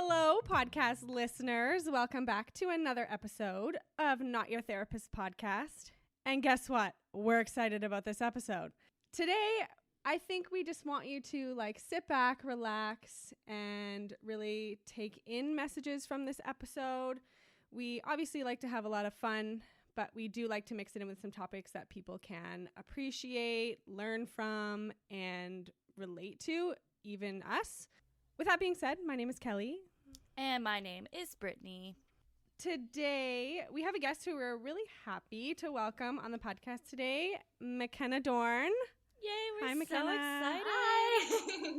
Hello, podcast listeners. Welcome back to another episode of Not Your Therapist podcast. And guess what? We're excited about this episode. Today, I think we just want you to sit back, relax, and really take in messages from this episode. We obviously like to have a lot of fun, but we do like to mix it in with some topics that people can appreciate, learn from, and relate to, even us. With that being said, my name is Kelly. And my name is Brittany. Today, we have a guest who we're really happy to welcome on the podcast today, Mykenna Dorn. Yay, we're Hi, so Mykenna. excited. Hi.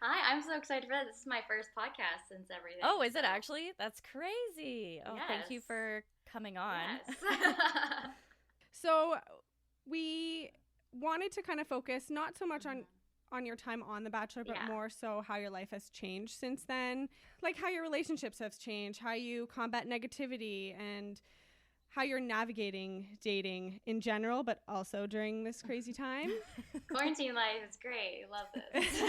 Hi, I'm so excited for that. This is my first podcast since everything. Oh, is it actually? That's crazy. Oh, Yes. Thank you for coming on. Yes. So we wanted to kind of focus not so much on your time on The Bachelor, but more so how your life has changed since then. Like how your relationships have changed, how you combat negativity, and how you're navigating dating in general, but also during this crazy time. Quarantine life is great. I love this.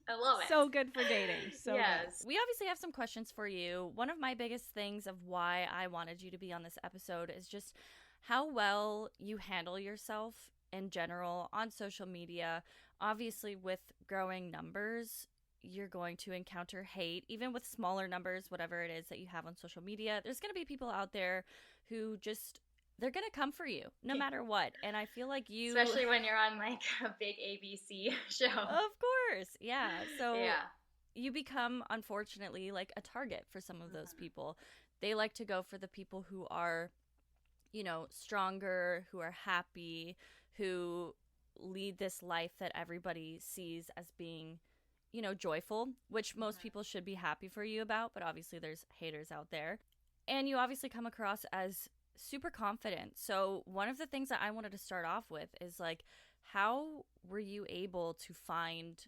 I love it. So good for dating. So yes. We obviously have some questions for you. One of my biggest things of why I wanted you to be on this episode is just how well you handle yourself in general on social media. Obviously, with growing numbers, you're going to encounter hate, even with smaller numbers, whatever it is that you have on social media. There's going to be people out there who just, they're going to come for you no matter what. And I feel like you... Especially when you're on a big ABC show. Of course. Yeah. So yeah. You become, unfortunately, a target for some of those people. They like to go for the people who are, stronger, who are happy, who lead this life that everybody sees as being, joyful, which most people should be happy for you about, but obviously there's haters out there. And you obviously come across as super confident. So one of the things that I wanted to start off with is how were you able to find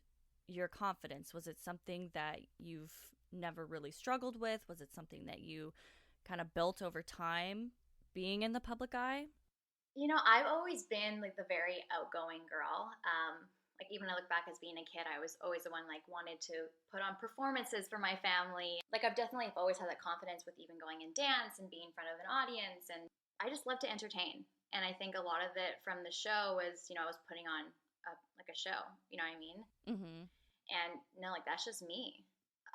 your confidence? Was it something that you've never really struggled with? Was it something that you kind of built over time being in the public eye? I've always been the very outgoing girl. Even when I look back as being a kid, I was always the one wanted to put on performances for my family. I've definitely always had that confidence with even going and dance and being in front of an audience. And I just love to entertain. And I think a lot of it from the show was, I was putting on a show, you know what I mean? Mm-hmm. And no, that's just me.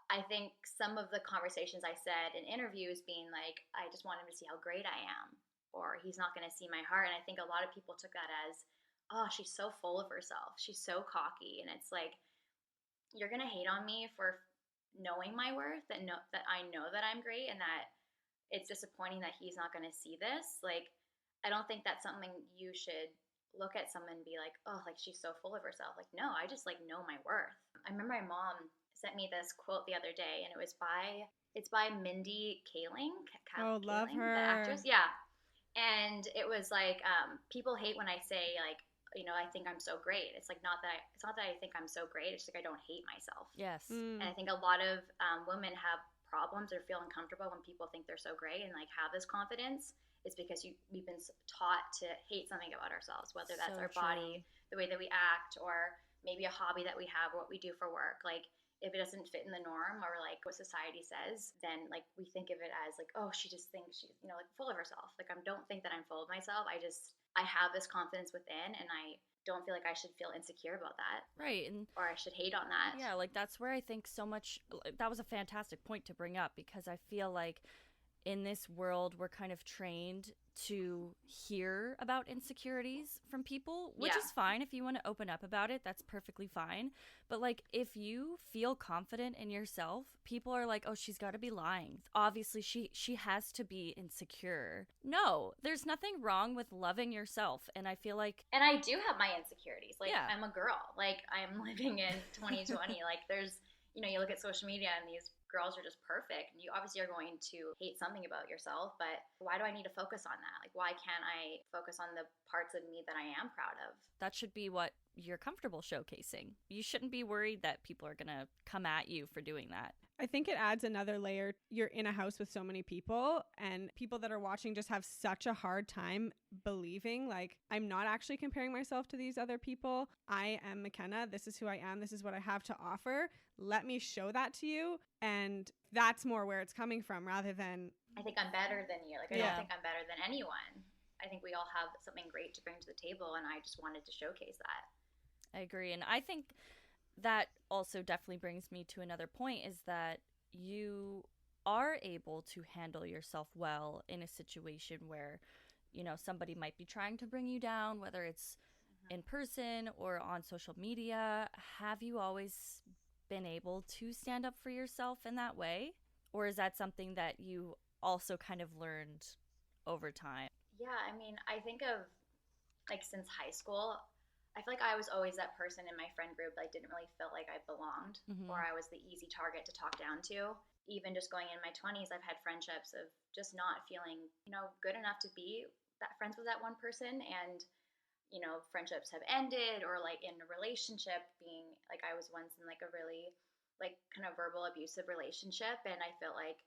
I think some of the conversations I said in interviews being I just want him to see how great I am, or he's not going to see my heart. And I think a lot of people took that as, oh, she's so full of herself. She's so cocky. And it's you're going to hate on me for knowing my worth, that I know that I'm great, and that it's disappointing that he's not going to see this. I don't think that's something you should look at someone and be oh, she's so full of herself. No, I just know my worth. I remember my mom sent me this quote the other day, and it's by Mindy Kaling. Oh, love Kaling, her. The actress. Yeah. And it was people hate when I say I think I'm so great. It's not that I think I'm so great. It's I don't hate myself. Yes. And I think a lot of women have problems or feel uncomfortable when people think they're so great and have this confidence. It's because we've been taught to hate something about ourselves, whether that's our body, the way that we act, or maybe a hobby that we have or what we do for work. If it doesn't fit in the norm or what society says, then we think of it as oh, she just thinks she's full of herself. I don't think that I'm full of myself. I have this confidence within, and I don't feel I should feel insecure about that. Right. Or I should hate on that. Yeah, that's where I think so much, that was a fantastic point to bring up, because I feel in this world we're kind of trained to hear about insecurities from people, which is fine. If you want to open up about it, that's perfectly fine. But if you feel confident in yourself, people are oh, she's got to be lying. Obviously she has to be insecure. No, there's nothing wrong with loving yourself. And I feel and I do have my insecurities. Yeah. I'm a girl. I'm living in 2020. There's, you look at social media and these girls are just perfect, and you obviously are going to hate something about yourself, but why do I need to focus on that? Why can't I focus on the parts of me that I am proud of? That should be what you're comfortable showcasing. You shouldn't be worried that people are going to come at you for doing that. I think it adds another layer. You're in a house with so many people, and people that are watching just have such a hard time believing, like, I'm not actually comparing myself to these other people. I am Mykenna. This is who I am. This is what I have to offer. Let me show that to you. And that's more where it's coming from rather than, I think I'm better than you. Like, I don't think I'm better than anyone. I think we all have something great to bring to the table, and I just wanted to showcase that. I agree. And I think that also definitely brings me to another point, is that you are able to handle yourself well in a situation where, you know, somebody might be trying to bring you down, whether it's in person or on social media. Have you always been able to stand up for yourself in that way? Or is that something that you also kind of learned over time? Yeah, I mean, I think of, like, since high school, I feel like I was always that person in my friend group that I didn't really feel like I belonged, or I was the easy target to talk down to. Even just going in my 20s, I've had friendships of just not feeling, you know, good enough to be that friends with that one person. And, you know, friendships have ended, or like in a relationship being like, I was once in like a really like kind of verbal abusive relationship. And I felt like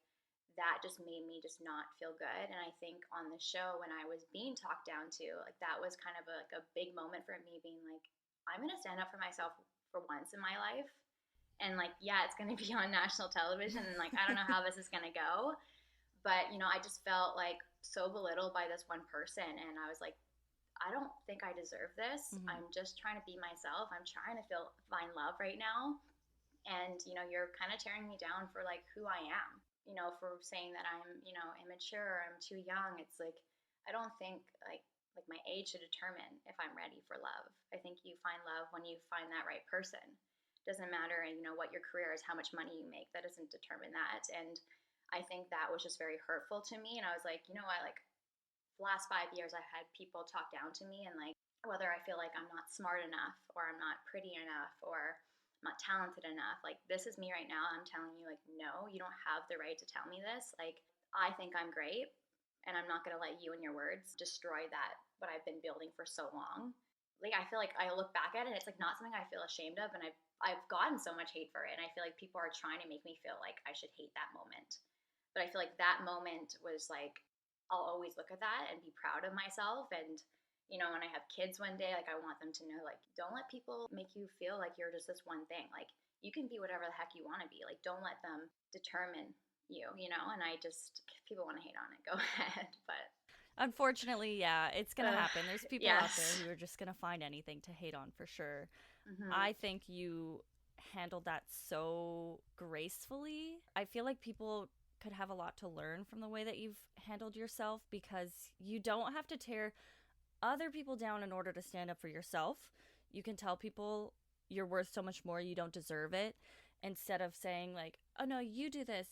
that just made me just not feel good. And I think on the show, when I was being talked down to, like, that was kind of a big moment for me, being like, I'm going to stand up for myself for once in my life. And like, yeah, it's going to be on national television, and like, I don't know how this is going to go. But, you know, I just felt like so belittled by this one person. And I was like, I don't think I deserve this. I'm just trying to be myself. I'm trying to find love right now. And, you know, you're kind of tearing me down for like who I am, you know, for saying that I'm, you know, immature, I'm too young. It's like, I don't think like my age should determine if I'm ready for love. I think you find love when you find that right person. Doesn't matter, you know, what your career is, how much money you make, that doesn't determine that. And I think that was just very hurtful to me. And I was like, you know what, like, the last 5 years I've had people talk down to me, and like, whether I feel like I'm not smart enough, or I'm not pretty enough, or I'm not talented enough. Like, this is me right now. I'm telling you, like, no, you don't have the right to tell me this. Like, I think I'm great, and I'm not going to let you and your words destroy that, what I've been building for so long. Like, I feel like I look back at it, and it's like not something I feel ashamed of, and I've gotten so much hate for it, and I feel like people are trying to make me feel like I should hate that moment. But I feel like that moment was like, I'll always look at that and be proud of myself. And, you know, when I have kids one day, like, I want them to know, like, don't let people make you feel like you're just this one thing. Like, you can be whatever the heck you want to be. Like, don't let them determine you, you know? And I just, if people want to hate on it, go ahead. But unfortunately, yeah, it's going to happen. There's people out there who are just going to find anything to hate on, for sure. I think you handled that so gracefully. I feel like people could have a lot to learn from the way that you've handled yourself, because you don't have to tear other people down in order to stand up for yourself. You can tell people you're worth so much more, you don't deserve it, instead of saying like, oh no, you do this,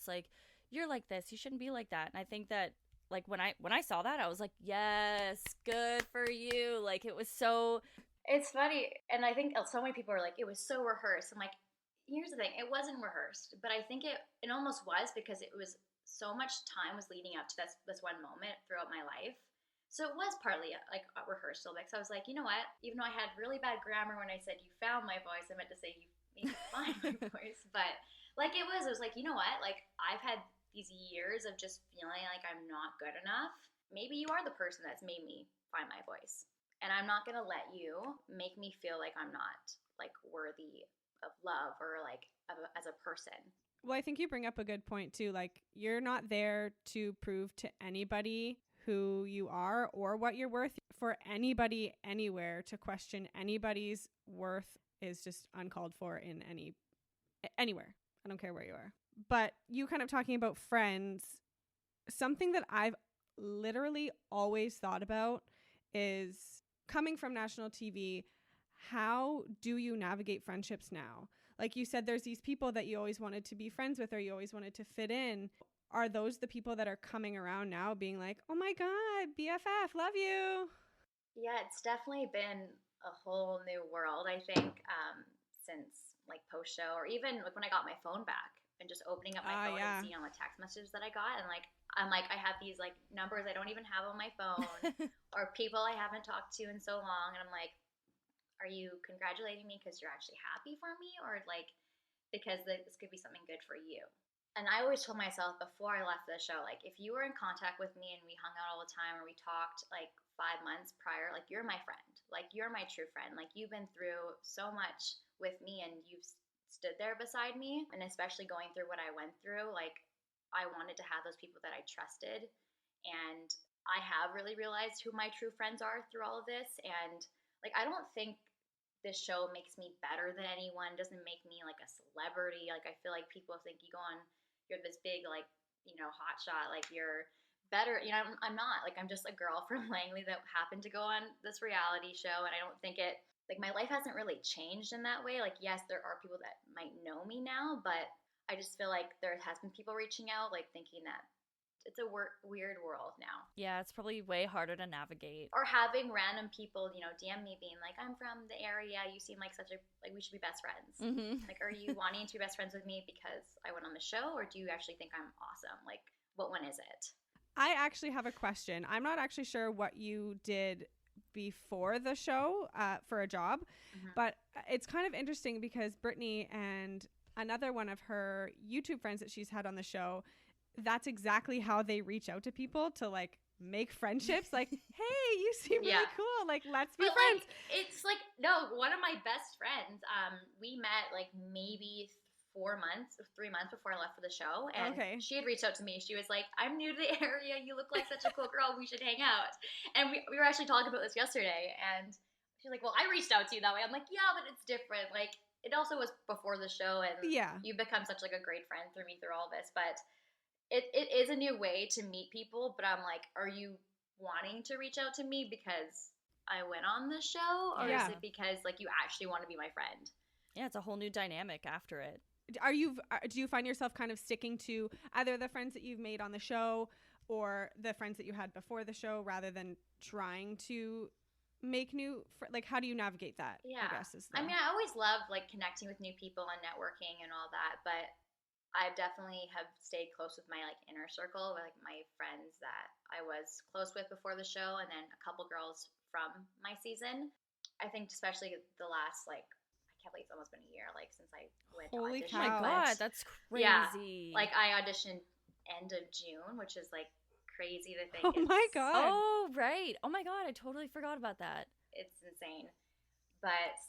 like, you're like this, you shouldn't be like that. And I think that, like, when I saw that, I was like, yes, good for you. Like, it was so, it's funny. And I think so many people are like, it was so rehearsed. I'm like, here's the thing, it wasn't rehearsed, but I think it almost was, because it was so much time was leading up to this one moment throughout my life. So it was partly like a rehearsal, because I was like, you know what, even though I had really bad grammar when I said you found my voice, I meant to say you made me find my voice. But like, it was like, you know what, like, I've had these years of just feeling like I'm not good enough. Maybe you are the person that's made me find my voice, and I'm not gonna let you make me feel like I'm not like worthy of love, or like as a person. well, I think you bring up a good point too. Like, you're not there to prove to anybody who you are or what you're worth. For anybody anywhere to question anybody's worth is just uncalled for in anywhere. I don't care where you are. But you kind of talking about friends, something that I've literally always thought about is, coming from national TV, how do you navigate friendships now? Like you said, there's these people that you always wanted to be friends with, or you always wanted to fit in. Are those the people that are coming around now being like, oh my God, BFF, love you? Yeah, it's definitely been a whole new world, I think, since like post show, or even like when I got my phone back and just opening up my phone and seeing all the text messages that I got. And like, I'm like, I have these like numbers I don't even have on my phone, or people I haven't talked to in so long. And I'm like, are you congratulating me because you're actually happy for me? Or like, because this could be something good for you. And I always told myself before I left the show, like, if you were in contact with me and we hung out all the time or we talked like 5 months prior, like, you're my friend. Like, you're my true friend. Like, you've been through so much with me and you've stood there beside me. And especially going through what I went through, like, I wanted to have those people that I trusted. And I have really realized who my true friends are through all of this. And, like, I don't think this show makes me better than anyone, doesn't make me like a celebrity. Like, I feel like people think you go on, you're this big, like, hot shot, like you're better. I'm not. Like, I'm just a girl from Langley that happened to go on this reality show, and I don't think it, like, my life hasn't really changed in that way. Like, yes, there are people that might know me now, but I just feel like there has been people reaching out, like, thinking that it's a weird world now. Yeah, it's probably way harder to navigate. Or having random people, DM me being like, I'm from the area, you seem like we should be best friends. Mm-hmm. Like, are you wanting to be best friends with me because I went on the show, or do you actually think I'm awesome? Like, what one is it? I actually have a question. I'm not actually sure what you did before the show for a job, but it's kind of interesting because Brittany and another one of her YouTube friends that she's had on the show, that's exactly how they reach out to people to, like, make friendships. Like, hey, you seem really cool. Like, let's be friends. Like, it's like, no, one of my best friends, we met like maybe 3 months before I left for the show. And she had reached out to me. She was like, I'm new to the area. You look like such a cool girl. We should hang out. And we were actually talking about this yesterday. And she's like, well, I reached out to you that way. I'm like, yeah, but it's different. Like, it also was before the show. And you've become such like a great friend through me through all this. But it is a new way to meet people, but I'm like, are you wanting to reach out to me because I went on the show, or is it because, like, you actually want to be my friend? Yeah, it's a whole new dynamic after it. Do you find yourself kind of sticking to either the friends that you've made on the show or the friends that you had before the show, rather than trying to make new like, how do you navigate that? Yeah, I guess I mean, I always love like connecting with new people and networking and all that, but I definitely have stayed close with my like inner circle, like my friends that I was close with before the show, and then a couple girls from my season. I think especially the last, like, I can't believe it's almost been a year, like, since I went to audition. Oh my God, that's crazy. Yeah, like I auditioned end of June, which is like crazy to think. Oh my God. Oh, right. Oh my God, I totally forgot about that. It's insane. But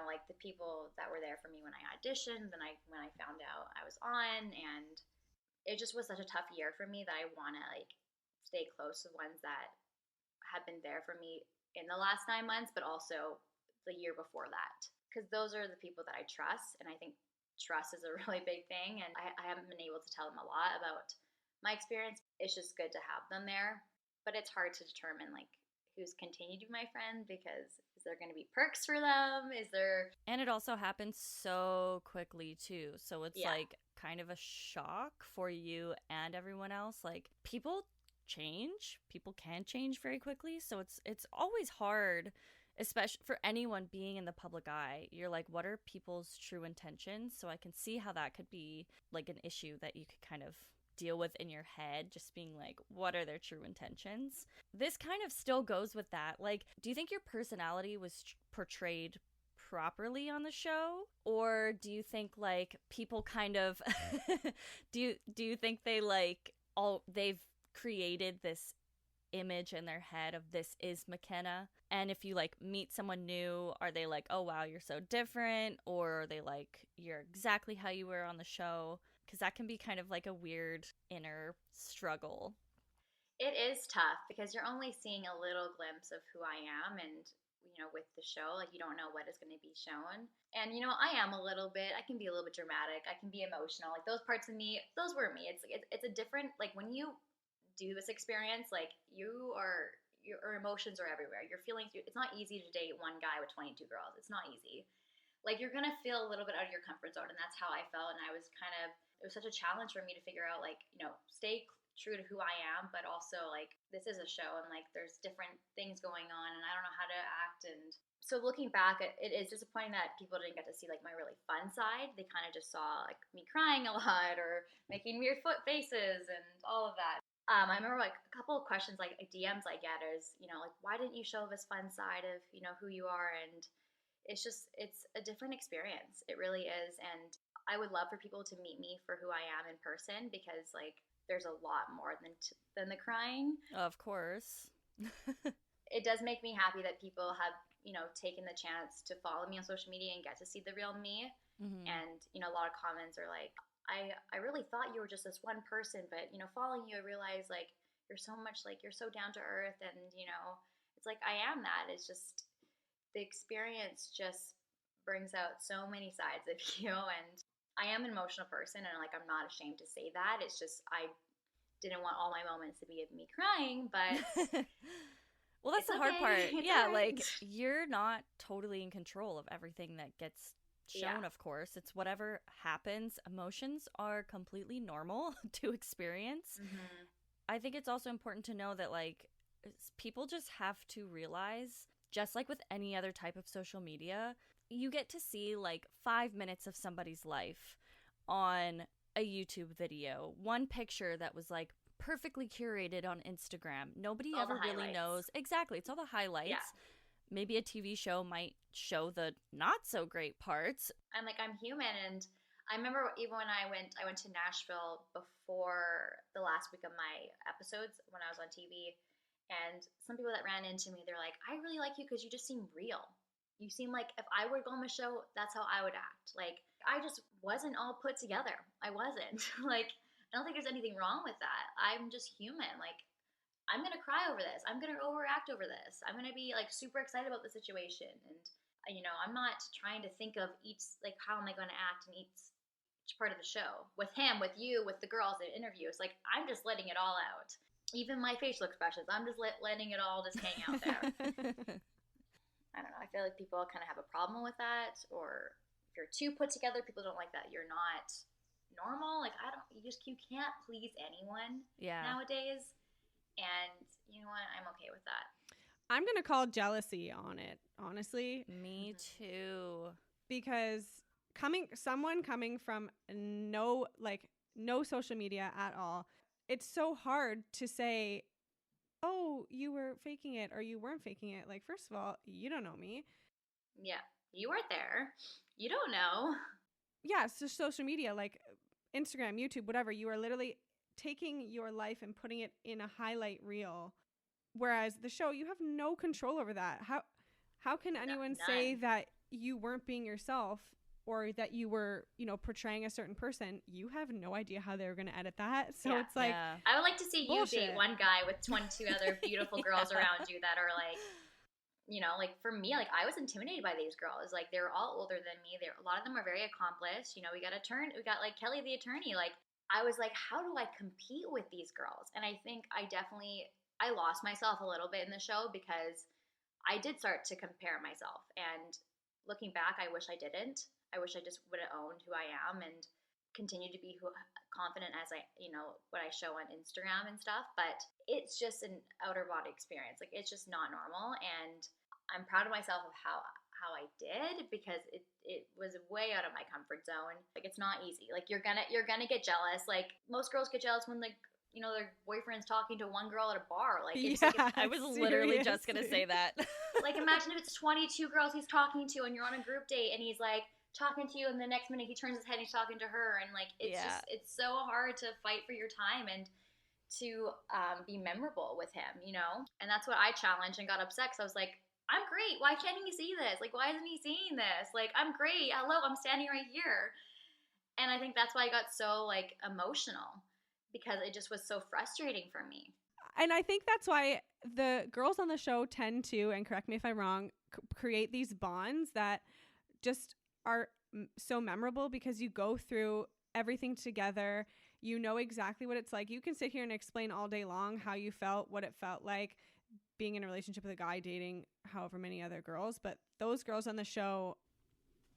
like the people that were there for me when I auditioned, then when I found out I was on, and it just was such a tough year for me that I want to like stay close to ones that have been there for me in the last 9 months, but also the year before that, because those are the people that I trust, and I think trust is a really big thing, and I haven't been able to tell them a lot about my experience. It's just good to have them there, but it's hard to determine like who's continued to be my friend, because is there going to be perks for them? And it also happens so quickly too. So it's like kind of a shock for you and everyone else. Like, people change. People can change very quickly. So it's always hard, especially for anyone being in the public eye. You're like, what are people's true intentions? So I can see how that could be like an issue that you could kind of deal with in your head, just being like, what are their true intentions? This kind of still goes with that. Like, do you think your personality was portrayed properly on the show, or do you think like people kind of do you think they like they've created this image in their head of this is Mykenna, and if you like meet someone new, are they like, oh wow, you're so different, or are they like, you're exactly how you were on the show? Because that can be kind of like a weird inner struggle. It is tough because you're only seeing a little glimpse of who I am, and with the show, like, you don't know what is going to be shown. And I am a little bit, I can be a little bit dramatic, I can be emotional, like those parts of me, those were me. It's a different, like, when you do this experience, like, your emotions are everywhere, your feelings. It's not easy to date one guy with 22 girls. It's not easy. Like, you're gonna feel a little bit out of your comfort zone, and that's how I felt. And it was such a challenge for me to figure out, like, stay true to who I am, but also like, this is a show, and like there's different things going on, and I don't know how to act. And so looking back, it is disappointing that people didn't get to see like my really fun side. They kind of just saw like me crying a lot or making weird foot faces and all of that. I remember like a couple of questions, like DMs I get is, like, why didn't you show this fun side of, who you are? And it's a different experience. It really is. And I would love for people to meet me for who I am in person, because like there's a lot more than the crying. Of course. It does make me happy that people have, you know, taken the chance to follow me on social media and get to see the real me. Mm-hmm. And, you know, a lot of comments are like, I really thought you were just this one person, but, you know, following you, I realized like you're so much, like you're so down to earth, and, you know, it's like I am that. It's just the experience just brings out so many sides of you, and I am an emotional person, and like I'm not ashamed to say that. It's just I didn't want all my moments to be of me crying, but well, that's it's the hard okay. part. It's Yeah, all like right. you're not totally in control of everything that gets shown, Yeah. of course. It's whatever happens. Emotions are completely normal to experience. Mm-hmm. I think it's also important to know that like people just have to realize, just like with any other type of social media, you get to see like 5 minutes of somebody's life on a YouTube video, one picture that was like perfectly curated on Instagram. Nobody All ever the really highlights. knows. Exactly. It's all the highlights. Yeah. Maybe a TV show might show the not so great parts. I'm like, I'm human. And I remember even when I went to Nashville before the last week of my episodes when I was on TV, and some people that ran into me, they're like, I really like you because you just seem real. You seem like if I were to go on the show, that's how I would act. Like, I just wasn't all put together. I wasn't. Like, I don't think there's anything wrong with that. I'm just human. Like, I'm going to cry over this. I'm going to overreact over this. I'm going to be like super excited about the situation. And, you know, I'm not trying to think of each, like, how am I going to act in each part of the show with him, with you, with the girls in interviews. Like, I'm just letting it all out. Even my facial expressions, I'm just letting it all just hang out there. I don't know. I feel like people kind of have a problem with that, or if you're too put together, people don't like that. You're not normal. Like, you can't please anyone nowadays. And you know what? I'm okay with that. I'm going to call jealousy on it, honestly. Me too. Because someone coming from no social media at all, it's so hard to say, oh, you were faking it or you weren't faking it. Like, first of all, you don't know me. Yeah, you weren't there. You don't know. Yeah, so social media, like Instagram, YouTube, whatever, you are literally taking your life and putting it in a highlight reel. Whereas the show, you have no control over that. How can anyone say that you weren't being yourself, or that you were, you know, portraying a certain person? You have no idea how they were going to edit that. So it's like, I would like to see bullshit. You date one guy with 22 other beautiful girls around you that are like, you know, like for me, like I was intimidated by these girls. Like they were all older than me. A lot of them are very accomplished. You know, we got like Kelly the attorney. Like I was like, how do I compete with these girls? And I think I lost myself a little bit in the show, because I did start to compare myself. And looking back, I wish I didn't. I wish I just would have owned who I am and continued to be confident as I, you know, what I show on Instagram and stuff. But it's just an outer body experience. Like it's just not normal. And I'm proud of myself of how I did, because it was way out of my comfort zone. Like it's not easy. Like you're gonna get jealous. Like most girls get jealous when like, you know, their boyfriend's talking to one girl at a bar. Like, it's I was literally just gonna say that. Like imagine if it's 22 girls he's talking to and you're on a group date and he's like talking to you, and the next minute he turns his head and he's talking to her, and like it's just, it's so hard to fight for your time and to be memorable with him, you know. And that's what I challenged and got upset, because I was like, I'm great, why can't he see this? Like, why isn't he seeing this? Like, I'm great, hello, I'm standing right here. And I think that's why I got so like emotional, because it just was so frustrating for me. And I think that's why the girls on the show tend to, and correct me if I'm wrong, create these bonds that just are so memorable, because you go through everything together. You know exactly what it's like. You can sit here and explain all day long how you felt, what it felt like being in a relationship with a guy dating however many other girls. But those girls on the show,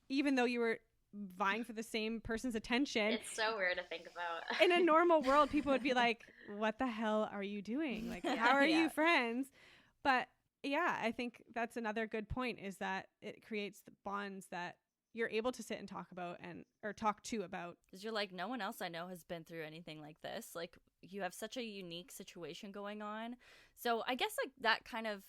even though you were vying for the same person's attention, it's so weird to think about. In a normal world, people would be like, what the hell are you doing? Like, how are you friends? But yeah, I think that's another good point, is that it creates the bonds that you're able to sit and talk about or talk to about. Because you're like, no one else I know has been through anything like this. Like, you have such a unique situation going on. So I guess like that kind of,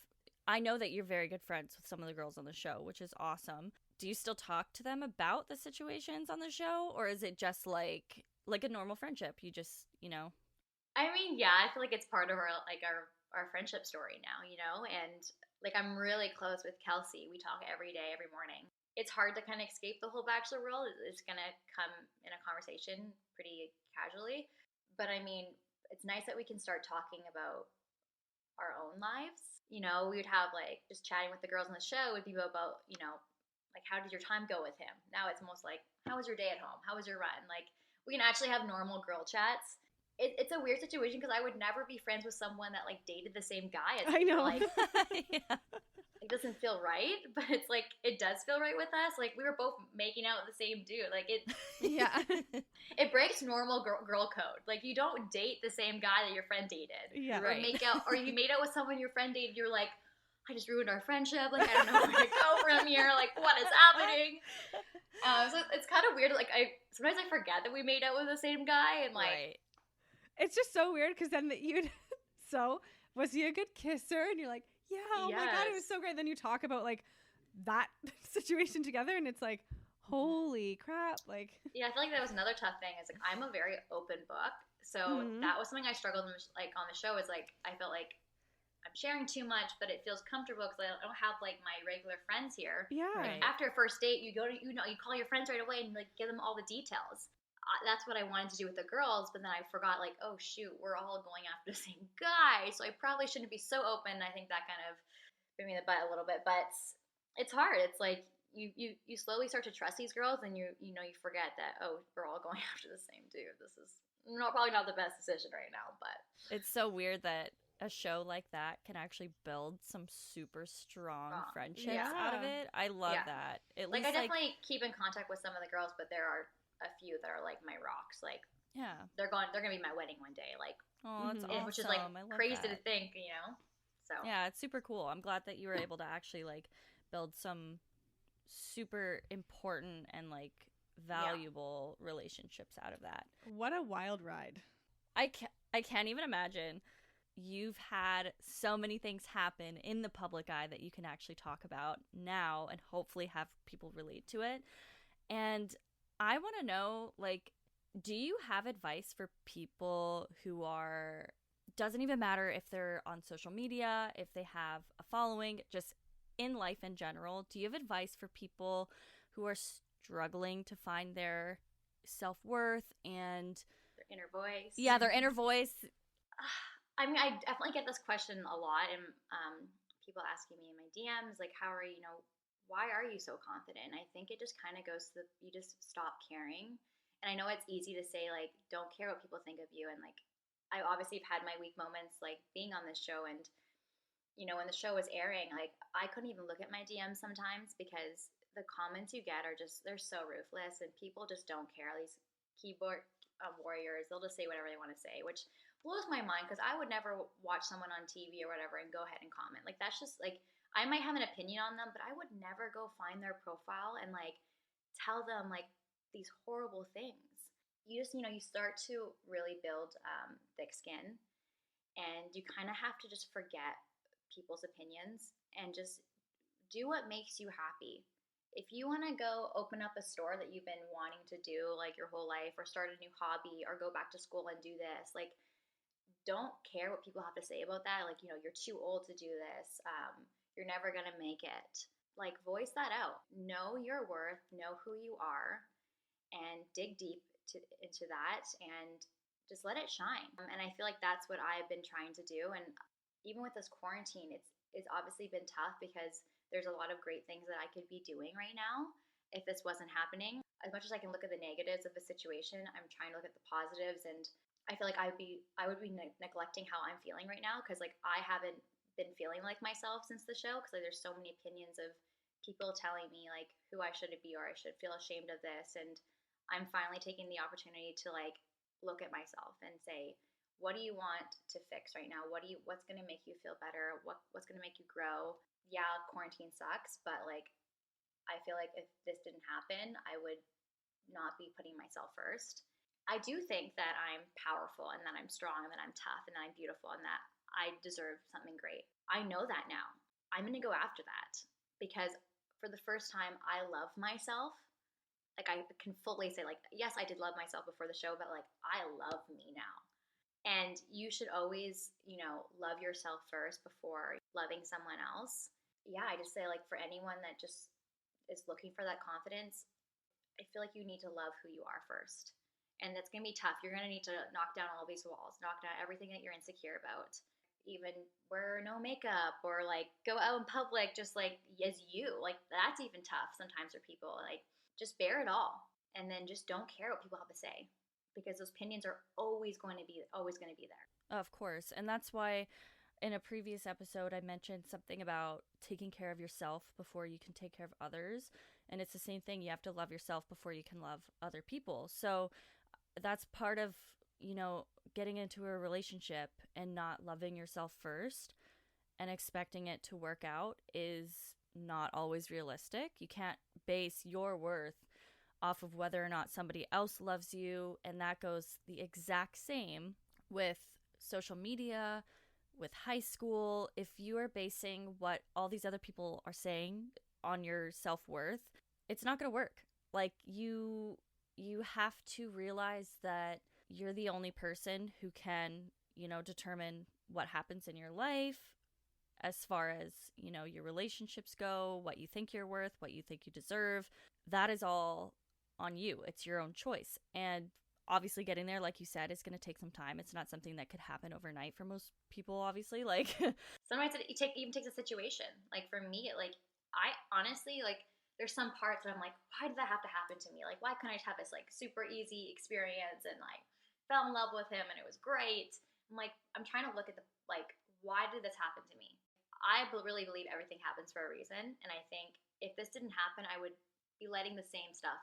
I know that you're very good friends with some of the girls on the show, which is awesome. do you still talk to them about the situations on the show, or is it just like a normal friendship? You just, I mean, yeah, I feel like it's part of our friendship story now, and like I'm really close with Kelsey. We talk every day, every morning. It's hard to kind of escape the whole Bachelor world. It's gonna come in a conversation pretty casually, but I mean, it's nice that we can start talking about our own lives. We would have like just chatting with the girls on the show would be about, like how did your time go with him? Now it's most like, how was your day at home? How was your run? Like we can actually have normal girl chats. It's a weird situation because I would never be friends with someone that like dated the same guy as me. I know. Like, Yeah. it doesn't feel right, but it's like it does feel right with us. Like we were both making out with the same dude. Like it, Yeah. it breaks normal girl code. Like you don't date the same guy that your friend dated. Yeah. Or Right. or you made out with someone your friend dated. You're like, I just ruined our friendship. Like I don't know where to go from here. Like what is happening? So it's kind of weird. Like sometimes I forget that we made out with the same guy, and like. Right. It's just so weird because then so was he a good kisser? And you're like, yeah, oh my God, it was Yes. so great. Then you talk about like that situation together and it's like, holy crap. Like, Yeah, I feel like that was another tough thing. Is like I'm a very open book, so that was something I struggled with, like on the show. Is like I felt like I'm sharing too much, but it feels comfortable because I don't have like my regular friends here. yeah. Right. After a first date, you call your friends right away and like give them all the details. That's what I wanted to do with the girls, but then I forgot like, oh shoot, we're all going after the same guy, so I probably shouldn't be so open. I think that kind of bit me in the butt a little bit, but it's hard. It's like you slowly start to trust these girls, and you forget that we're all going after the same dude. This is probably not the best decision right now, but It's so weird that a show like that can actually build some super strong friendships Yeah. out of it. I love Yeah. that. At like least I definitely keep in contact with some of the girls, but there are a few that are like my rocks. Like yeah. they're gonna be my wedding one day. Like Oh, that's awesome. which is like I love crazy to that. think, So Yeah, it's super cool. I'm glad that you were able to actually like build some super important and like valuable relationships out of that. What a wild ride. I can't even imagine. You've had so many things happen in the public eye that you can actually talk about now and hopefully have people relate to it. And I want to know, like, do you have advice for people who doesn't even matter if they're on social media, if they have a following, just in life in general, do you have advice for people who are struggling to find their self-worth and their inner voice. yeah, their inner voice? I mean, I definitely get this question a lot, and people asking me in my DMs, like, how are why are you so confident? And I think it just kind of goes to you just stop caring. And I know it's easy to say, like, don't care what people think of you. And, like, I obviously have had my weak moments, like, being on this show. And, when the show was airing, like, I couldn't even look at my DMs sometimes because the comments you get are just, they're so ruthless. And people just don't care. These keyboard warriors, they'll just say whatever they want to say, which blows my mind because I would never watch someone on TV or whatever and go ahead and comment. Like, that's just, like, I might have an opinion on them, but I would never go find their profile and like tell them like these horrible things. You just, you start to really build thick skin, and you kind of have to just forget people's opinions and just do what makes you happy. If you want to go open up a store that you've been wanting to do like your whole life, or start a new hobby, or go back to school and do this, like, don't care what people have to say about that. Like, you're too old to do this. You're never going to make it. Like, voice that out. Know your worth, know who you are, and dig deep into that and just let it shine. And I feel like that's what I've been trying to do. And even with this quarantine, it's obviously been tough because there's a lot of great things that I could be doing right now if this wasn't happening. As much as I can look at the negatives of the situation, I'm trying to look at the positives. And I feel like I would be neglecting how I'm feeling right now because, like, I haven't been feeling like myself since the show because, like, there's so many opinions of people telling me like who I should be or I should feel ashamed of this. And I'm finally taking the opportunity to like look at myself and say, what do you want to fix right now? What's going to make you feel better? What's going to make you grow? Yeah, quarantine sucks, but like I feel like if this didn't happen, I would not be putting myself first. I do think that I'm powerful and that I'm strong and that I'm tough and that I'm beautiful and that I deserve something great. I know that now. I'm going to go after that because for the first time, I love myself. Like, I can fully say, like, yes, I did love myself before the show, but, like, I love me now. And you should always, love yourself first before loving someone else. Yeah, I just say, like, for anyone that just is looking for that confidence, I feel like you need to love who you are first. And that's going to be tough. You're going to need to knock down all these walls, knock down everything that you're insecure about. Even wear no makeup or, like, go out in public just, like, as you. Like, that's even tough sometimes for people. Like, just bear it all, and then just don't care what people have to say, because those opinions are always going to be there. Of course. And that's why in a previous episode I mentioned something about taking care of yourself before you can take care of others. And it's the same thing. You have to love yourself before you can love other people. So that's part of, getting into a relationship and not loving yourself first and expecting it to work out is not always realistic. You can't base your worth off of whether or not somebody else loves you. And that goes the exact same with social media, with high school. If you are basing what all these other people are saying on your self-worth, it's not going to work. Like, you have to realize that you're the only person who can, determine what happens in your life as far as, your relationships go, what you think you're worth, what you think you deserve. That is all on you. It's your own choice. And obviously getting there, like you said, is going to take some time. It's not something that could happen overnight for most people, obviously. Like, sometimes it even takes a situation. Like, for me, like, I honestly, like, there's some parts that I'm like, why did that have to happen to me? Like, why couldn't I just have this, like, super easy experience and, like, fell in love with him and it was great? I'm like, I'm trying to look at why did this happen to me? I really believe everything happens for a reason. And I think if this didn't happen, I would be letting the same stuff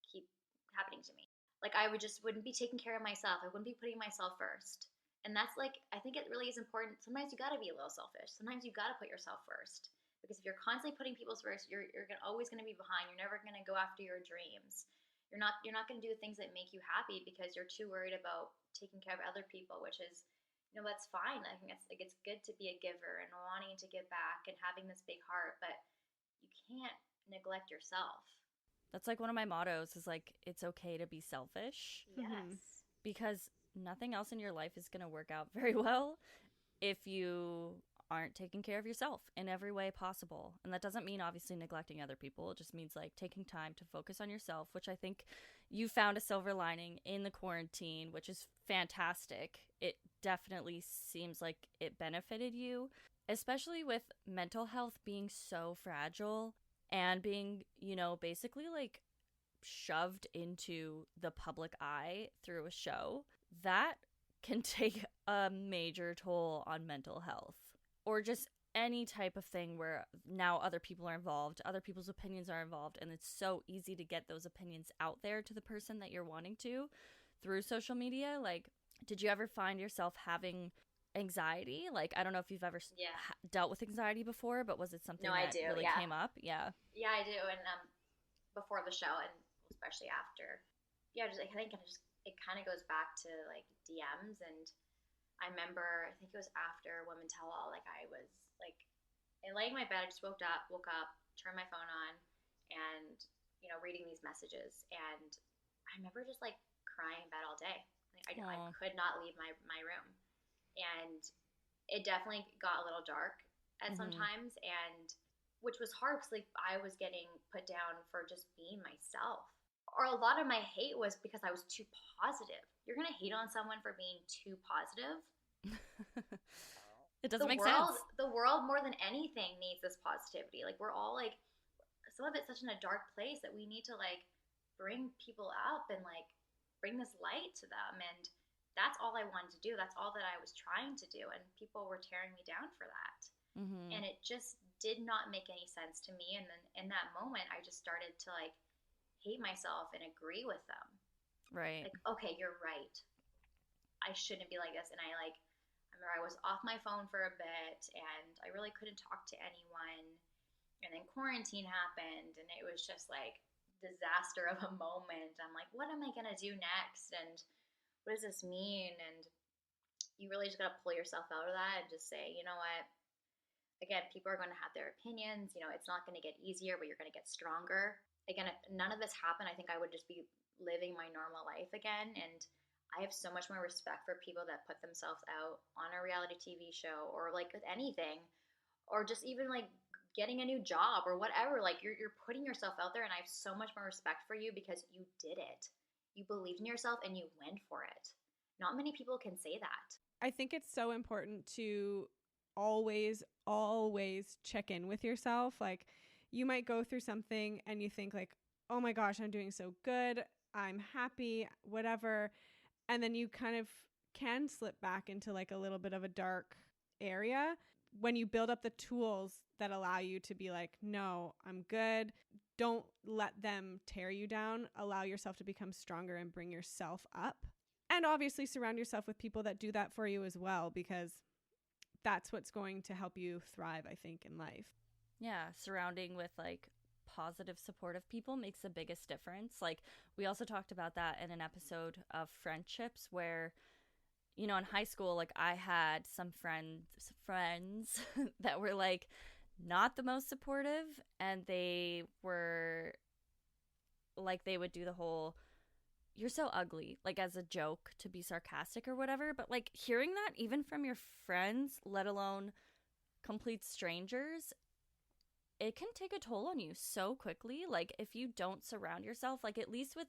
keep happening to me. Like, I wouldn't be taking care of myself. I wouldn't be putting myself first. And that's, like, I think it really is important. Sometimes you got to be a little selfish. Sometimes you got to put yourself first. Because if you're constantly putting people first, you're always going to be behind. You're never going to go after your dreams. You're not going to do the things that make you happy because you're too worried about taking care of other people, which is, that's fine. I think it's good to be a giver and wanting to give back and having this big heart, but you can't neglect yourself. That's like one of my mottos is, like, it's okay to be selfish. Yes. Because nothing else in your life is going to work out very well if you aren't taking care of yourself in every way possible. And that doesn't mean obviously neglecting other people. It just means, like, taking time to focus on yourself, which I think you found a silver lining in the quarantine, which is fantastic. It definitely seems like it benefited you, especially with mental health being so fragile and being, basically, like, shoved into the public eye through a show. That can take a major toll on mental health. Or just any type of thing where now other people are involved, other people's opinions are involved, and it's so easy to get those opinions out there to the person that you're wanting to through social media. Like, did you ever find yourself having anxiety? Like, I don't know if you've ever dealt with anxiety before, but was it something that really came up? Yeah. Yeah, I do. And before the show, and especially after, I think it kind of goes back to, like, DMs. And I remember, I think it was after Women Tell All, like, I was, like, laying in my bed. I just woke up, turned my phone on, and, reading these messages. And I remember just, like, crying in bed all day. Like, I could not leave my room. And it definitely got a little dark at sometimes, and which was hard because, like, I was getting put down for just being myself. Or a lot of my hate was because I was too positive. You're going to hate on someone for being too positive? It doesn't make sense. The world, more than anything, needs this positivity. Like, we're all, like, some of it's such in a dark place that we need to, like, bring people up and, like, bring this light to them. And that's all I wanted to do. That's all that I was trying to do. And people were tearing me down for that. And it just did not make any sense to me. And then in that moment, I just started to, like, hate myself and agree with them. Right. Like, okay, you're right. I shouldn't be like this. And I remember I was off my phone for a bit and I really couldn't talk to anyone. And then quarantine happened and it was just like disaster of a moment. I'm like, what am I going to do next? And what does this mean? And you really just got to pull yourself out of that and just say, you know what? again, people are going to have their opinions. You know, it's not going to get easier, but you're going to get stronger. Again, if none of this happened, I think I would just be living my normal life again. And I have so much more respect for people that put themselves out on a reality TV show or like with anything, or just even like getting a new job or whatever. Like you're putting yourself out there, and I have so much more respect for you because you did it. You believed in yourself and you went for it. Not many people can say that. I think it's so important to always check in with yourself. Like, you might go through something and you think like, oh my gosh, I'm doing so good, I'm happy, whatever. And then you kind of can slip back into like a little bit of a dark area. When you build up the tools that allow you to be like, no, I'm good, don't let them tear you down. Allow yourself to become stronger and bring yourself up. And obviously surround yourself with people that do that for you as well, because that's what's going to help you thrive, I think, in life. Yeah, surrounding with like positive, supportive people makes the biggest difference. Like, we also talked about that in an episode of friendships where, you know, in high school, like I had some friends that were like not the most supportive, and they were like, they would do the whole, you're so ugly, like as a joke to be sarcastic or whatever. But like hearing that even from your friends, let alone complete strangers, it can take a toll on you so quickly. Like, if you don't surround yourself, like at least with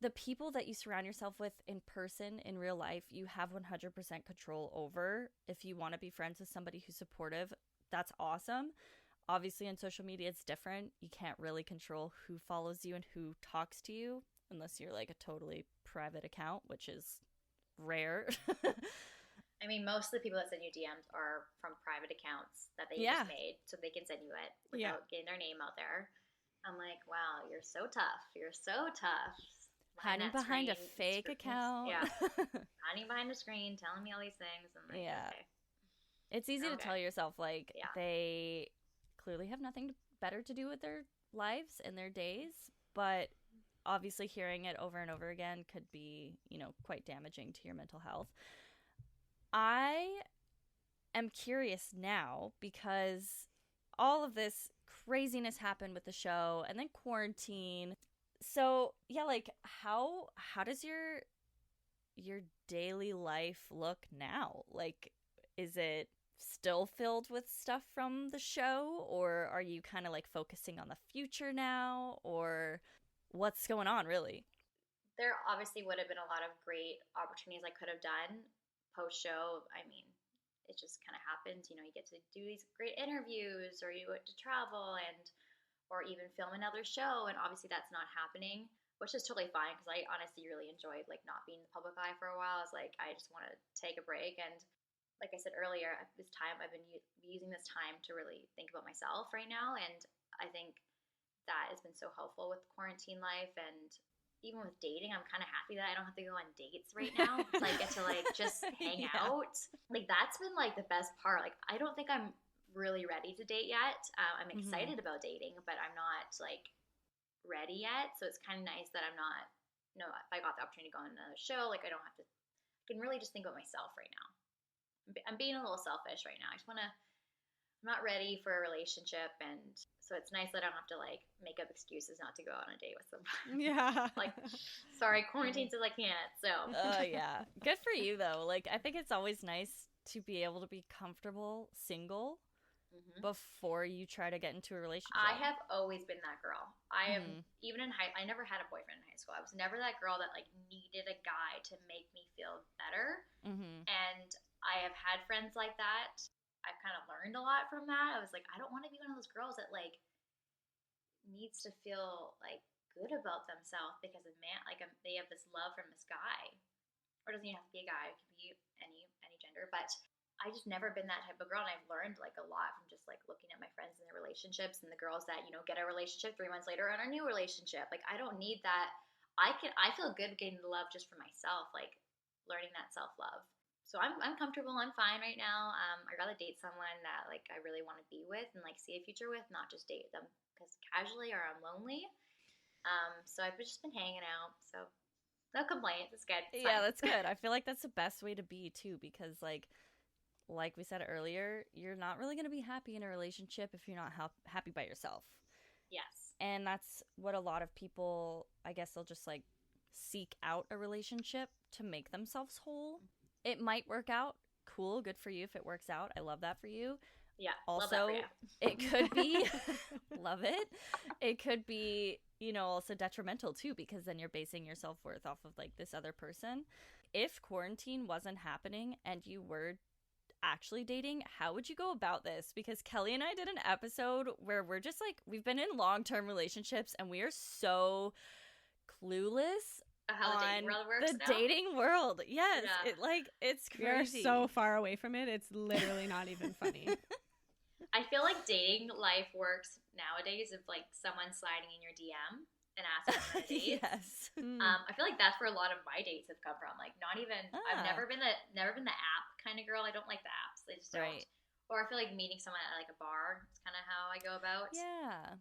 the people that you surround yourself with in person, in real life, you have 100% control over. If you want to be friends with somebody who's supportive, that's awesome. Obviously on social media it's different. You can't really control who follows you and who talks to you unless you're like a totally private account, which is rare. I mean, most of the people that send you DMs are from private accounts that they just made so they can send you it without getting their name out there. I'm like, wow, you're so tough. You're so tough. Hiding behind a fake account. Yeah. Hiding behind a screen, telling me all these things. I'm like, okay. It's easy to tell yourself, like, they clearly have nothing better to do with their lives and their days, but obviously hearing it over and over again could be, you know, quite damaging to your mental health. I am curious now because all of this craziness happened with the show and then quarantine. So, yeah, like how does your daily life look now? Like, is it still filled with stuff from the show, or are you kind of like focusing on the future now, or what's going on really? There obviously would have been a lot of great opportunities I could have done post-show. I mean, it just kind of happens, you know, you get to do these great interviews, or you get to travel or even film another show, and obviously that's not happening, which is totally fine because I honestly really enjoyed like not being in the public eye for a while. I was like, I just want to take a break, and like I said earlier, I've been using this time to really think about myself right now, and I think that has been so helpful with quarantine life. And even with dating, I'm kind of happy that I don't have to go on dates right now. So I get to like just hang out. Like, that's been like the best part. Like, I don't think I'm really ready to date yet. I'm excited about dating, but I'm not like ready yet. So it's kind of nice that I'm not, you know, if I got the opportunity to go on another show, like I can really just think about myself right now. I'm being a little selfish right now. I'm not ready for a relationship, and so it's nice that I don't have to like make up excuses not to go on a date with somebody. Yeah. Like, sorry, quarantine says I can't. So. Yeah. Good for you though. Like, I think it's always nice to be able to be comfortable single before you try to get into a relationship. I have always been that girl. I am even in I never had a boyfriend in high school. I was never that girl that like needed a guy to make me feel better. And I have had friends like that. I've kind of learned a lot from that. I was like, I don't want to be one of those girls that like needs to feel like good about themselves because a man, like they have this love from this guy, or it doesn't even have to be a guy. It could be any gender. But I just never been that type of girl, and I've learned like a lot from just like looking at my friends and their relationships, and the girls that, you know, get a relationship 3 months later on a new relationship. Like, I don't need that. I feel good getting the love just for myself, like learning that self-love. So I'm comfortable. I'm fine right now. I'd rather date someone that like I really want to be with and like see a future with, not just date them because casually or I'm lonely. So I've just been hanging out. So no complaints. It's good. It's yeah, fine. that's good. I feel like that's the best way to be too, because like like we said earlier, you're not really going to be happy in a relationship if you're not happy by yourself. Yes. And that's what a lot of people, I guess, they'll just like seek out a relationship to make themselves whole. It might work out. Cool. Good for you if it works out. I love that for you. Yeah. Also, love that for you. It could be, love it. It could be, you know, also detrimental too, because then you're basing your self-worth off of like this other person. If quarantine wasn't happening and you were actually dating, how would you go about this? Because Kelly and I did an episode where we're just like, we've been in long-term relationships and we are so clueless How the dating world works the now? dating world. Yes. Yeah. It's We are crazy. so far away from it. It's literally not even funny. I feel like dating life works nowadays if like someone's sliding in your DM and asking for a date. Yes. I feel like that's where a lot of my dates have come from. Like, not even I've never been the app kind of girl. I don't like the apps. They just don't. Right. Or I feel like meeting someone at like a bar is kind of how I go about. Yeah.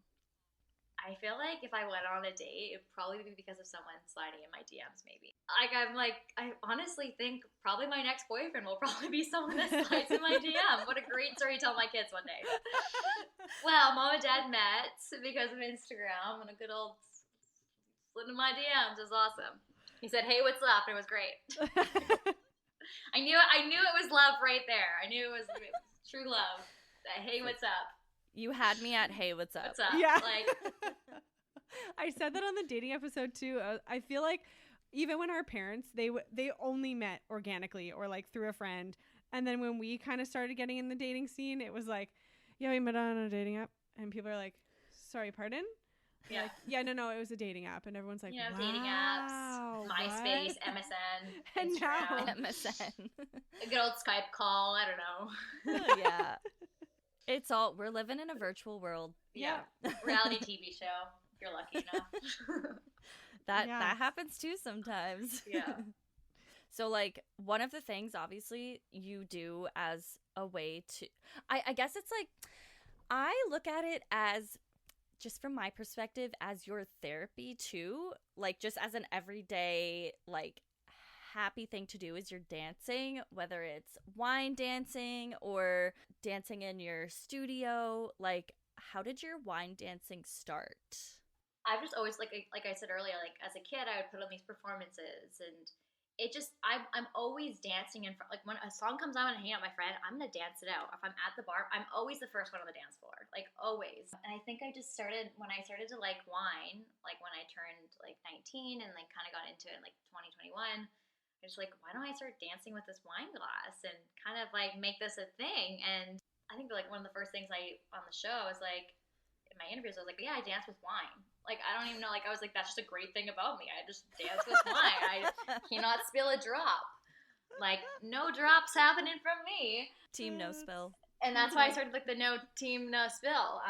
I feel like if I went on a date, it'd probably be because of someone sliding in my DMs, maybe. I honestly think probably my next boyfriend will probably be someone that slides in my DM. What a great story to tell my kids one day. Well, Mom and Dad met because of Instagram, and a good old slid in my DMs is awesome. He said, "Hey, what's up?" and it was great. I knew it was love right there. I knew it was true love. Hey, what's up? You had me at, hey, what's up? What's up? Yeah. Like, I said that on the dating episode too. I feel like even when our parents, they only met organically or like through a friend. And then when we kind of started getting in the dating scene, it was like, yeah, we met on a dating app. And people are like, sorry, pardon? yeah. Like, yeah, no, it was a dating app. And everyone's like, You know, wow, dating apps, MySpace, what? MSN, And Instagram, now- MSN. a good old Skype call. I don't know. Oh, yeah. It's all, we're living in a virtual world. Yeah. Reality TV show, if you're lucky enough. That Yeah. happens too sometimes. Yeah. So like one of the things obviously you do as a way to, I guess it's like, I look at it as, just from my perspective, as your therapy too, like just as an everyday like happy thing to do is your dancing, whether it's wine dancing or dancing in your studio. Like, how did your wine dancing start? I've just always like I said earlier, like as a kid, I would put on these performances, and it just I'm always dancing in front. Like when a song comes on and I hang out with my friend, I'm gonna dance it out. If I'm at the bar, I'm always the first one on the dance floor, like always. And I think I just started when I started to like wine, like when I turned like 19 and like kind of got into it in like 2021. I was like, why don't I start dancing with this wine glass and kind of like make this a thing? And I think like one of the first things I on the show was like in my interviews, I was like, yeah, I dance with wine. Like, I don't even know. Like, I was like, that's just a great thing about me. I just dance with wine. I cannot spill a drop. Like, no drops happening from me. Team no spill. And that's why I started like the no team, no spill.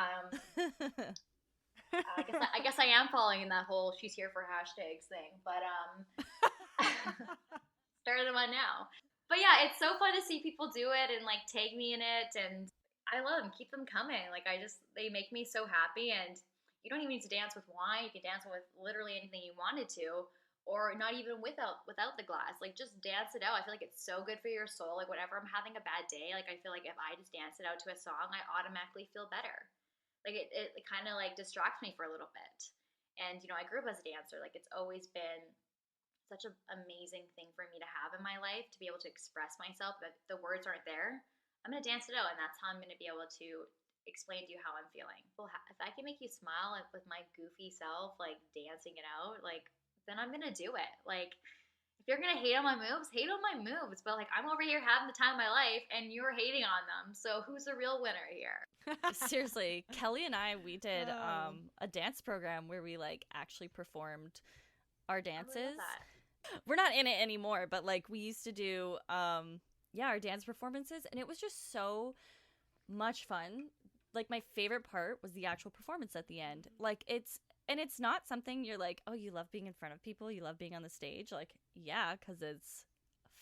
I guess I am following in that whole she's here for hashtags thing. But started one now. But yeah, it's so fun to see people do it and like tag me in it, and I love them. Keep them coming. Like they make me so happy. And you don't even need to dance with wine. You can dance with literally anything you wanted to, or not even without the glass. Like just dance it out. I feel like it's so good for your soul. Like whenever I'm having a bad day, like I feel like if I just dance it out to a song, I automatically feel better. Like it kind of like distracts me for a little bit. And you know, I grew up as a dancer. Like it's always been such an amazing thing for me to have in my life, to be able to express myself. But the words aren't there, I'm gonna dance it out, and that's how I'm gonna be able to explain to you how I'm feeling. Well, if I can make you smile like, with my goofy self, like dancing it out, like then I'm gonna do it. Like if you're gonna hate on my moves, hate on my moves. But like I'm over here having the time of my life, and you're hating on them. So who's the real winner here? Seriously, Kelly and I, we did a dance program where we like actually performed our dances. We're not in it anymore, but like we used to do our dance performances, and it was just so much fun. Like my favorite part was the actual performance at the end. Like it's not something you're like, oh, you love being in front of people, you love being on the stage. Like, yeah, because it's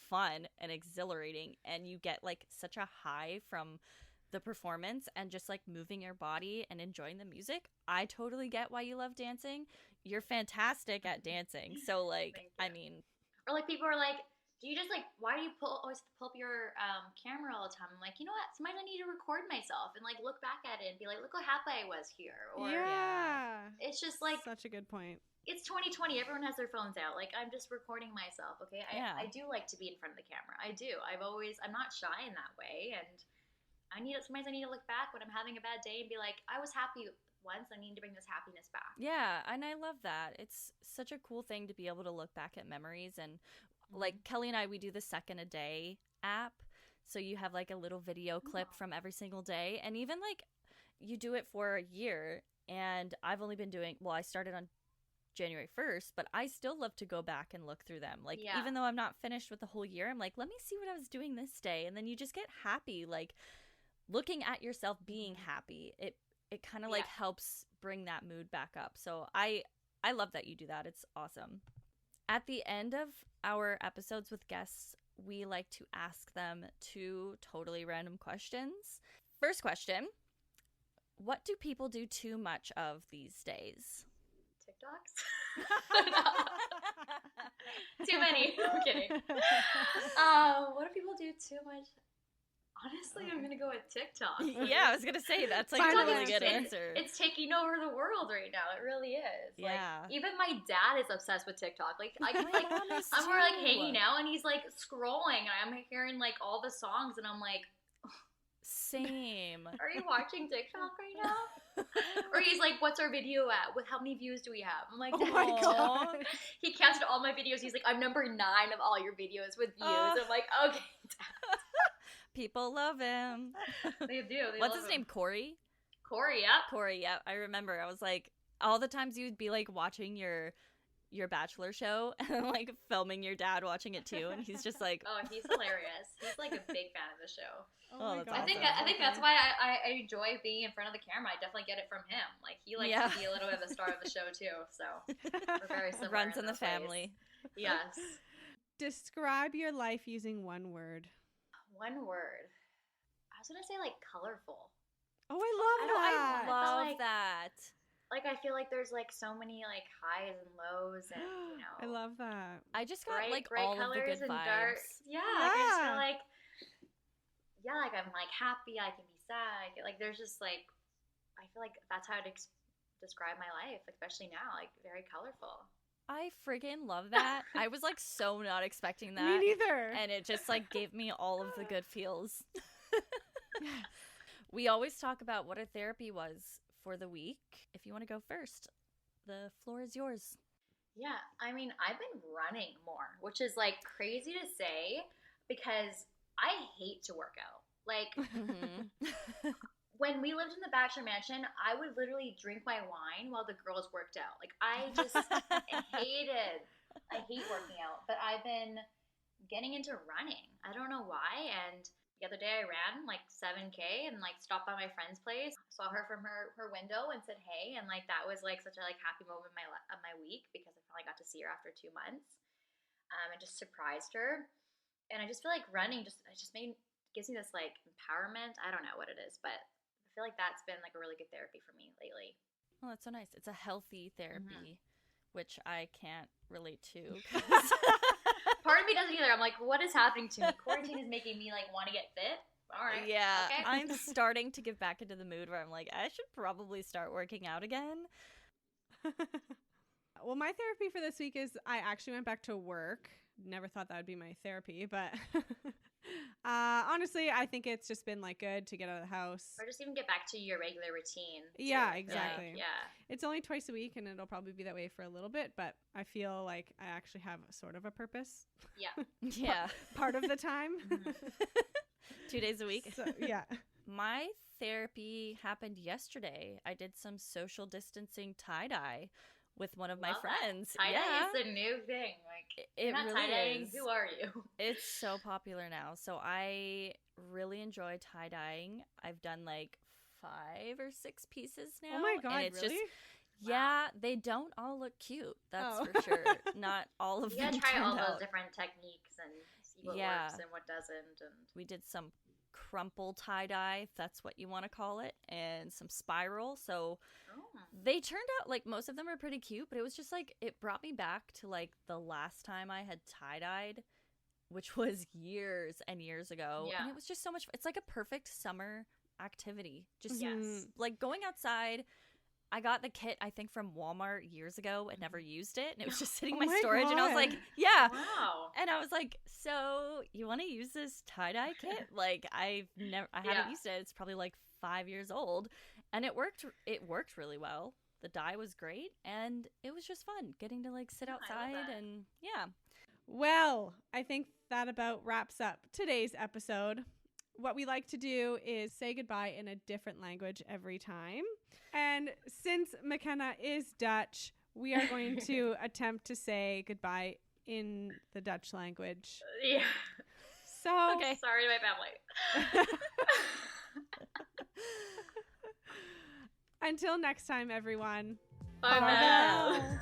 fun and exhilarating, and you get like such a high from the performance and just like moving your body and enjoying the music. I totally get why you love dancing. You're fantastic at dancing. So like, I mean, or like people are like, do you just like, why do you always pull up your camera all the time? I'm like, you know what? Sometimes I need to record myself and like look back at it and be like, look how happy I was here. Or it's just like, such a good point. It's 2020. Everyone has their phones out. Like, I'm just recording myself. Okay. I do like to be in front of the camera. I do. I'm not shy in that way. And sometimes I need to look back when I'm having a bad day and be like, I was happy once. I need to bring this happiness back. Yeah. And I love that. It's such a cool thing to be able to look back at memories. And like Kelly and I, we do the Second a Day app. So you have like a little video clip from every single day. And even like you do it for a year. And I've only been doing, well, I started on January 1st, but I still love to go back and look through them. Like, even though I'm not finished with the whole year, I'm like, let me see what I was doing this day. And then you just get happy, like looking at yourself being happy. It kind of like helps bring that mood back up. So I love that you do that. It's awesome. At the end of our episodes with guests, we like to ask them 2 totally random questions. First question, what do people do too much of these days? TikToks? Too many. I'm kidding. What do people do too much? Honestly, I'm gonna go with TikTok. Yeah, I was gonna say that's like a really good answer. It's taking over the world right now. It really is. Yeah. Like, even my dad is obsessed with TikTok. Like, I'm more like hanging out, and he's like scrolling, and I'm hearing like all the songs, and I'm like, same. Are you watching TikTok right now? Or he's like, what's our video at? With how many views do we have? I'm like, oh my God. He counted all my videos. He's like, I'm number 9 of all your videos with views. I'm like, okay, Dad. People love him. They do. What's his name? Corey? Corey, yeah. Corey, yeah. I remember. I was like, all the times you'd be like watching your Bachelor show and like filming your dad watching it too, and he's just like, oh, he's hilarious. He's like a big fan of the show. Oh my God. I think that's why I enjoy being in front of the camera. I definitely get it from him. Like, he likes to be a little bit of the star of the show too. So we're very similar. Runs in the family. Yes. Describe your life using one word. One word. I was gonna say like colorful. Oh, I love that. I love that. Like, I feel like there's like so many like highs and lows, and you know. I love that. I just got bright, like bright all of the colors good and vibes. dark. Yeah, like, I just feel like, like I'm like happy. I can be sad. Like, there's just like, I feel like that's how I'd describe my life, especially now. Like, very colorful. I friggin' love that. I was like so not expecting that. Me neither. And it just like gave me all of the good feels. We always talk about what our therapy was for the week. If you want to go first, the floor is yours. Yeah, I mean, I've been running more, which is like crazy to say because I hate to work out. Like, when we lived in the Bachelor Mansion, I would literally drink my wine while the girls worked out. Like, I just I hate working out, but I've been getting into running. I don't know why, and the other day I ran like 7K and like stopped by my friend's place, saw her from her window and said hey, and like that was like such a like happy moment of my week because I finally got to see her after 2 months. And just surprised her, and I just feel like running gives me this like empowerment. I don't know what it is, but I feel like that's been like a really good therapy for me lately. Oh, that's so nice. It's a healthy therapy, which I can't relate to. Part of me doesn't either. I'm like, what is happening to me? Quarantine is making me like want to get fit. All right. Yeah. Okay. I'm starting to get back into the mood where I'm like, I should probably start working out again. Well, my therapy for this week is I actually went back to work. Never thought that would be my therapy, but honestly, I think it's just been like good to get out of the house. Or just even get back to your regular routine. Yeah, exactly. Yeah. It's only twice a week and it'll probably be that way for a little bit, but I feel like I actually have sort of a purpose. Yeah. Yeah. Part of the time. 2 days a week. So, yeah. My therapy happened yesterday. I did some social distancing tie-dye with one of my friends. Tie-dye is the new thing. Like, it not really tie-dyeing, is. who are you? It's so popular now. So I really enjoy tie-dyeing. I've done like 5 or 6 pieces now. Oh my God, and it's really? Just, yeah, they don't all look cute. That's for sure. Not all of them. You gotta try all turned those out. different techniques and see what works and what doesn't. And we did some crumple tie-dye, if that's what you want to call it, and some spiral. So they turned out, like, most of them are pretty cute, but it was just like, it brought me back to like the last time I had tie-dyed which was years and years ago. Yeah. And it was just so much fun. It's like a perfect summer activity. Just Yes. like going outside. I got the kit, I think, from Walmart years ago and never used it. And it was just sitting in Oh my my storage. And I was God. like, yeah. Wow. And I was like, so you want to use this tie-dye kit? Like, I haven't used it. It's probably like 5 years old. And it worked really well. The dye was great. And it was just fun getting to like sit I love outside that. and yeah. Well, I think that about wraps up today's episode. What we like to do is say goodbye in a different language every time. And since Mykenna is Dutch, we are going to attempt to say goodbye in the Dutch language. Yeah. So, Okay. Sorry to my family. until next time, everyone. Bye, Bye. Mel.